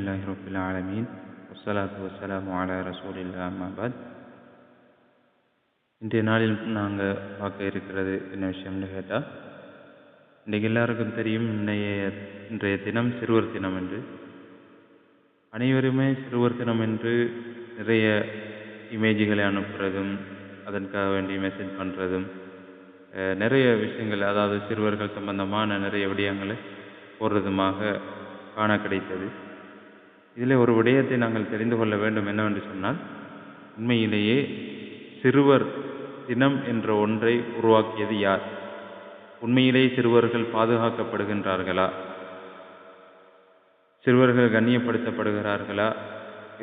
அல்ஹம்துலில்லாஹி ரப்பில் ஆலமீன் வஸ்ஸலாத்து வஸ்ஸலாமு அலா ரசூலில்லாஹ் அம்மா பஅத். இன்றைய நாளில் நாங்கள் பார்க்க இருக்கிறது என்ன விஷயம்னு கேட்டால், இன்றைக்கு எல்லாருக்கும் தெரியும் இன்றைய தினம் சிறுவர் தினம் என்று. அனைவருமே சிறுவர் தினம் என்று நிறைய இமேஜ்களை அனுப்புறதும், அதற்காக வேண்டி மெசேஜ் பண்ணுறதும், நிறைய விஷயங்கள், அதாவது சிறுவர்கள் சம்பந்தமான நிறைய விடயங்களை போடுறதுமாக காண கிடைத்தது. இதில் ஒரு விடயத்தை நாங்கள் தெரிந்து கொள்ள வேண்டும் என்னவென்று சொன்னால், உண்மையிலேயே சிறுவர் தினம் என்ற ஒன்றை உருவாக்கியது யார்? உண்மையிலேயே சிறுவர்கள் பாதுகாக்கப்படுகின்றார்களா? சிறுவர்கள் கண்ணியப்படுத்தப்படுகிறார்களா?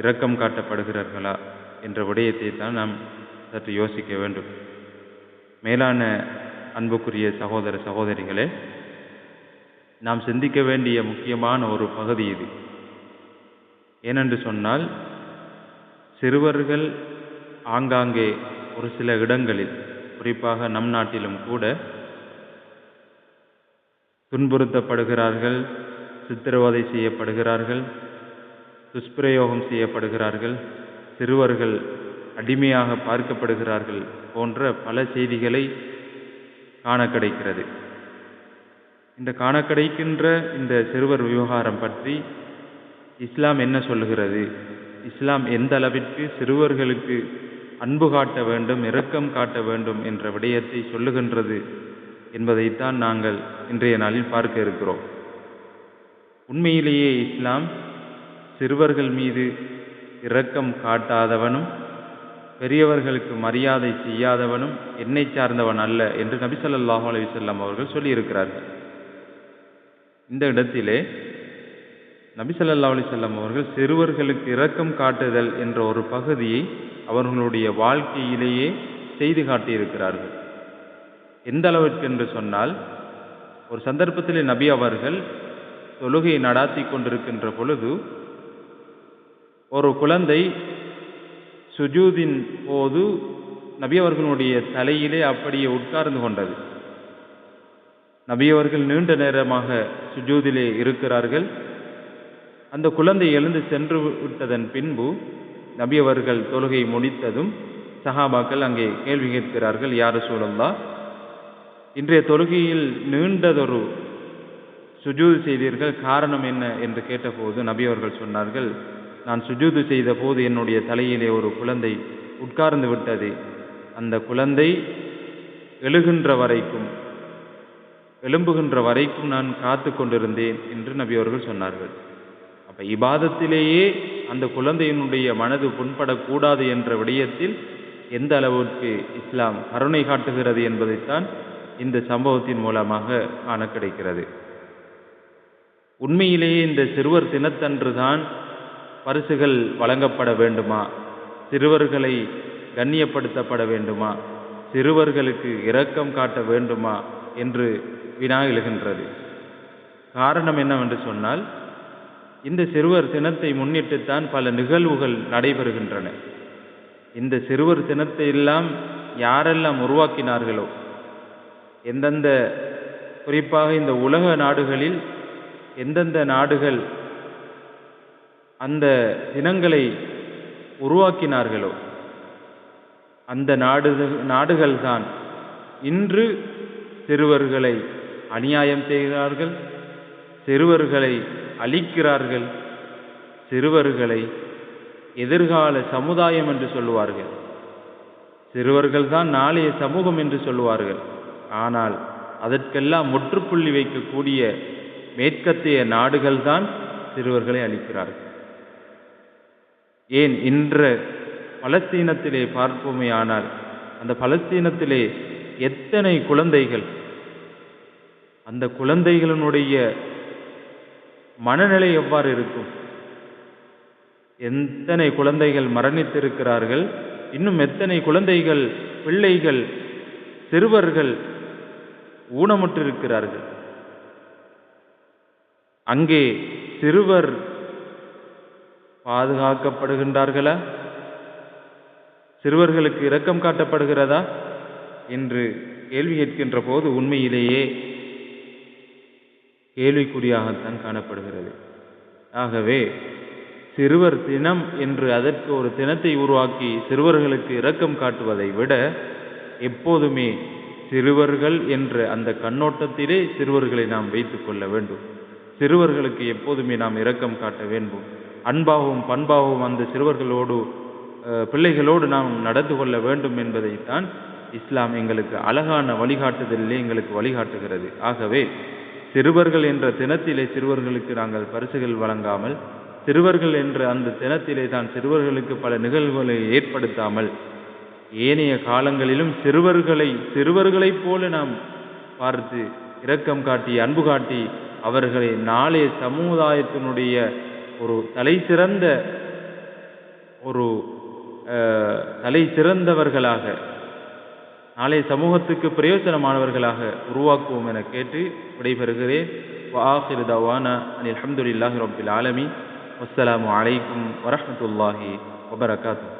இரக்கம் காட்டப்படுகிறார்களா என்ற விடயத்தை தான் நாம் சற்று யோசிக்க வேண்டும். மேலான அன்புக்குரிய சகோதர சகோதரிகளே, நாம் சிந்திக்க வேண்டிய முக்கியமான ஒரு பகுதி இது. ஏனென்று சொன்னால், சிறுவர்கள் ஆங்காங்கே ஒரு சில இடங்களில், குறிப்பாக நம் நாட்டிலும் கூட துன்புறுத்தப்படுகிறார்கள், சித்திரவதை செய்யப்படுகிறார்கள், துஷ்பிரயோகம் செய்யப்படுகிறார்கள், சிறுவர்கள் அடிமையாக பார்க்கப்படுகிறார்கள் போன்ற பல செய்திகளை காண கிடைக்கிறது. இந்த காண கிடைக்கின்ற இந்த சிறுவர் விவகாரம் பற்றி இஸ்லாம் என்ன சொல்லுகிறது? இஸ்லாம் எந்த அளவிற்கு சிறுவர்களுக்கு அன்பு காட்ட வேண்டும், இரக்கம் காட்ட வேண்டும் என்ற விடயத்தை சொல்லுகின்றது என்பதைத்தான் நாங்கள் இன்றைய நாளில் பார்க்க இருக்கிறோம். உண்மையிலேயே இஸ்லாம் சிறுவர்கள் மீது இரக்கம் காட்டாதவனும், பெரியவர்களுக்கு மரியாதை செய்யாதவனும் என்னை சார்ந்தவன் அல்ல என்று நபி ஸல்லல்லாஹு அலைஹி வஸல்லம் அவர்கள் சொல்லியிருக்கிறார்கள். இந்த இடத்திலே நபி ஸல்லல்லாஹு அலைஹி வஸல்லம் அவர்கள் சிறுவர்களுக்கு இரக்கம் காட்டுதல் என்ற ஒரு பகுதியை அவர்களுடைய வாழ்க்கையிலேயே செய்து காட்டியிருக்கிறார்கள். எந்த அளவிற்கு என்று சொன்னால், ஒரு சந்தர்ப்பத்திலே நபி அவர்கள் தொழுகை நடாத்தி கொண்டிருக்கின்ற பொழுது ஒரு குழந்தை சுஜூதின் போது நபி அவர்களுடைய தலையிலே அப்படியே உட்கார்ந்து கொண்டது. நபி அவர்கள் நீண்ட நேரமாக சுஜூதிலே இருக்கிறார்கள். அந்த குழந்தை எழுந்து சென்று விட்டதன் பின்பு நபி அவர்கள் தொழுகை முடித்ததும் சஹாபாக்கள் அங்கே கேள்வி கேட்கிறார்கள், யா ரசூலல்லாஹ், இன்றைய தொழுகையில் நீண்டதொரு சுஜூது செய்தீர்கள், காரணம் என்ன என்று கேட்டபோது நபி அவர்கள் சொன்னார்கள், நான் சுஜூது செய்த போது என்னுடைய தலையிலே ஒரு குழந்தை உட்கார்ந்து விட்டது. அந்த குழந்தை எழும்புகின்ற வரைக்கும் நான் காத்து கொண்டிருந்தேன் என்று நபி அவர்கள் சொன்னார்கள். அப்ப இபாதத்திலேயே அந்த குழந்தையினுடைய மனது புண்படக்கூடாது என்ற விடயத்தில் எந்த அளவிற்கு இஸ்லாம் கருணை காட்டுகிறது என்பதைத்தான் இந்த சம்பவத்தின் மூலமாக காண கிடைக்கிறது. உண்மையிலேயே இந்த சிறுவர் தினத்தன்று தான் பரிசுகள் வழங்கப்பட வேண்டுமா? சிறுவர்களை கண்ணியப்படுத்தப்பட வேண்டுமா? சிறுவர்களுக்கு இரக்கம் காட்ட வேண்டுமா என்று வினா எழுகின்றது. காரணம் என்னவென்று சொன்னால், இந்த சிறுவர் தினத்தை முன்னிட்டுத்தான் பல நிகழ்வுகள் நடைபெறுகின்றன. இந்த சிறுவர் தினத்தை எல்லாம் யாரெல்லாம் உருவாக்கினார்களோ, எந்தெந்த, குறிப்பாக இந்த உலக நாடுகளில் எந்தெந்த நாடுகள் அந்த தினங்களை உருவாக்கினார்களோ, அந்த நாடுகள் தான் இன்று சிறுவர்களை அநியாயம் செய்கிறார்கள், சிறுவர்களை அழிக்கிறார்கள், சிறுவர்களை எதிர்கால சமுதாயம் என்று சொல்லுவார்கள், சிறுவர்கள் தான் நாளைய சமூகம் என்று சொல்லுவார்கள். ஆனால் அதற்கெல்லாம் முற்றுப்புள்ளி வைக்கக்கூடிய மேற்கத்திய நாடுகள் தான் சிறுவர்களை அழிக்கிறார்கள். ஏன் இன்று பலஸ்தீனத்திலே பார்ப்போமே ஆனால், அந்த பலஸ்தீனத்திலே எத்தனை குழந்தைகள், அந்த குழந்தைகளினுடைய மனநிலை எவ்வாறு இருக்கும்? எத்தனை குழந்தைகள் மரணித்திருக்கிறார்கள், இன்னும் எத்தனை குழந்தைகள், பிள்ளைகள், சிறுவர்கள் ஊனமுற்றிருக்கிறார்கள். அங்கே சிறுவர் பாதுகாக்கப்படுகின்றார்களா? சிறுவர்களுக்கு இரக்கம் காட்டப்படுகிறதா என்று கேள்வி கேட்கின்ற போது உண்மையிலேயே கேள்விக்குறியாகத்தான் காணப்படுகிறது. ஆகவே சிறுவர் தினம் என்று அதற்கு ஒரு தினத்தை உருவாக்கி சிறுவர்களுக்கு இரக்கம் காட்டுவதை விட எப்போதுமே சிறுவர்கள் என்ற அந்த கண்ணோட்டத்திலே சிறுவர்களை நாம் வைத்துக் கொள்ள வேண்டும். சிறுவர்களுக்கு எப்போதுமே நாம் இரக்கம் காட்ட வேண்டும். அன்பாகவும் பண்பாகவும் அந்த சிறுவர்களோடு பிள்ளைகளோடு நாம் நடந்து கொள்ள வேண்டும் என்பதைத்தான் இஸ்லாம் எங்களுக்கு அழகான வழிகாட்டுதலிலே எங்களுக்கு வழிகாட்டுகிறது. ஆகவே சிறுவர்கள் என்ற தினத்திலே சிறுவர்களுக்கு நாங்கள் பரிசுகள் வழங்காமல், சிறுவர்கள் என்ற அந்த தினத்திலே தான் சிறுவர்களுக்கு பல நிகழ்வுகளை ஏற்படுத்தாமல், ஏனைய காலங்களிலும் சிறுவர்களைப் போல நாம் பார்த்து இரக்கம் காட்டி அன்பு காட்டி அவர்களை நாளைய சமுதாயத்தினுடைய ஒரு தலை சிறந்தவர்களாக, நாளைய சமூகத்துக்கு பிரயோஜனமானவர்களாக உருவாக்குவோம் என கேட்டு விடைபெறுகிறேன். வஆகிரு தவானா அனில் ஹம்துலில்லாஹி ரப்பில் ஆலமீன். வஸ்ஸலாமு அலைக்கும் வரஹ்மத்துல்லாஹி வபரகாத்துஹு.